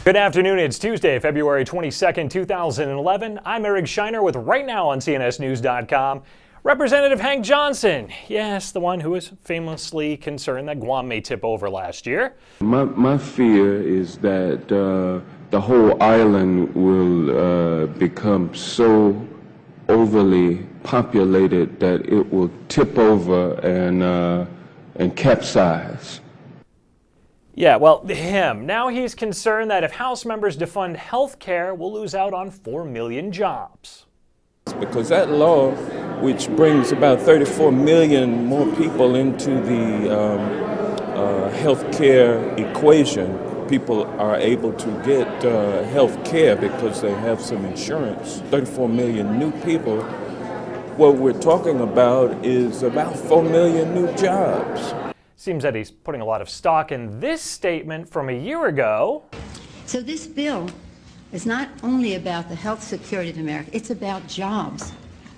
Good afternoon. It's Tuesday, February 22nd, 2011. I'm Eric Shiner with Right Now on CNSNews.com. Representative Hank Johnson, yes, the one who was famously concerned that Guam may tip over last year. My fear is that the whole island will become so overly populated that it will tip over and capsize. Yeah, well, him. Now he's concerned that if House members defund health care, we'll lose out on 4 million jobs. Because that law, which brings about 34 million more people into the health care equation, people are able to get health care because they have some insurance. 34 million new people. What we're talking about is about 4 million new jobs. Seems that he's putting a lot of stock in this statement from a year ago. So this bill is not only about the health security of America, it's about jobs.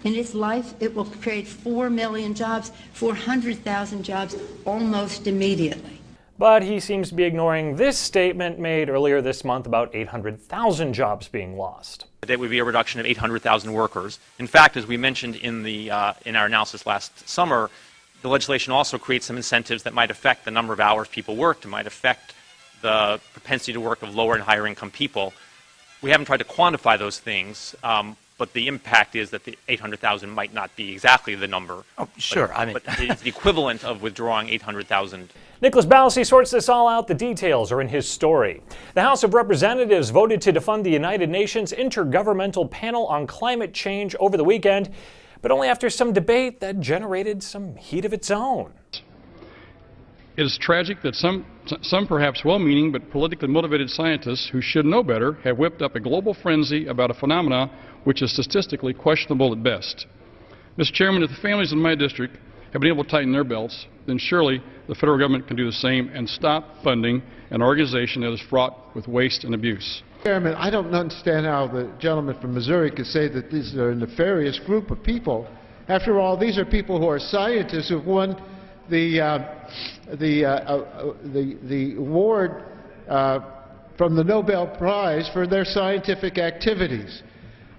In its life, it will create 4 million jobs, 400,000 jobs almost immediately. But he seems to be ignoring this statement made earlier this month about 800,000 jobs being lost. That would be a reduction of 800,000 workers. In fact, as we mentioned in our analysis last summer, the legislation also creates some incentives that might affect the number of hours people worked, it might affect the propensity to work of lower and higher income people. We haven't tried to quantify those things, but the impact is that the 800,000 might not be exactly the number. Oh, sure. But it's the equivalent of withdrawing 800,000. Nicholas Ballasy sorts this all out. The details are in his story. The House of Representatives voted to defund the United Nations Intergovernmental Panel on Climate Change over the weekend, but only after some debate that generated some heat of its own. It is tragic that some perhaps well-meaning but politically motivated scientists who should know better have whipped up a global frenzy about a phenomena which is statistically questionable at best. Mr. Chairman, if the families in my district have been able to tighten their belts, then surely the federal government can do the same and stop funding an organization that is fraught with waste and abuse. Chairman, I don't understand how the gentleman from Missouri could say that these are a nefarious group of people. After all, these are people who are scientists who've won the award from the Nobel Prize for their scientific activities.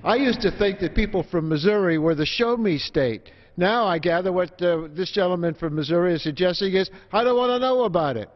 I used to think that people from Missouri were the show-me state. Now I gather what this gentleman from Missouri is suggesting is, I don't want to know about it.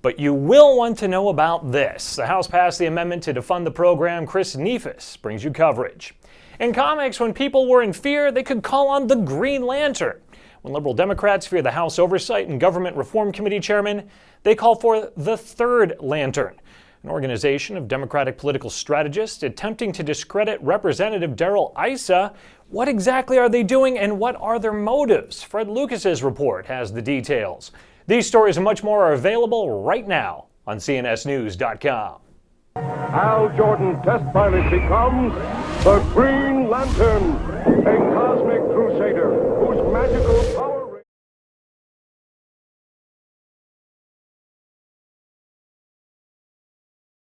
But you will want to know about this. The House passed the amendment to defund the program. Chris Neefus brings you coverage. In comics, when people were in fear, they could call on the Green Lantern. When liberal Democrats fear the House Oversight and Government Reform Committee chairman, they call for the Third Lantern, an organization of Democratic political strategists attempting to discredit Representative Darrell Issa. What exactly are they doing and what are their motives? Fred Lucas's report has the details. These stories and much more are available right now on CNSNews.com. Hal Jordan, test pilot, becomes the Green Lantern, a cosmic crusader whose magical power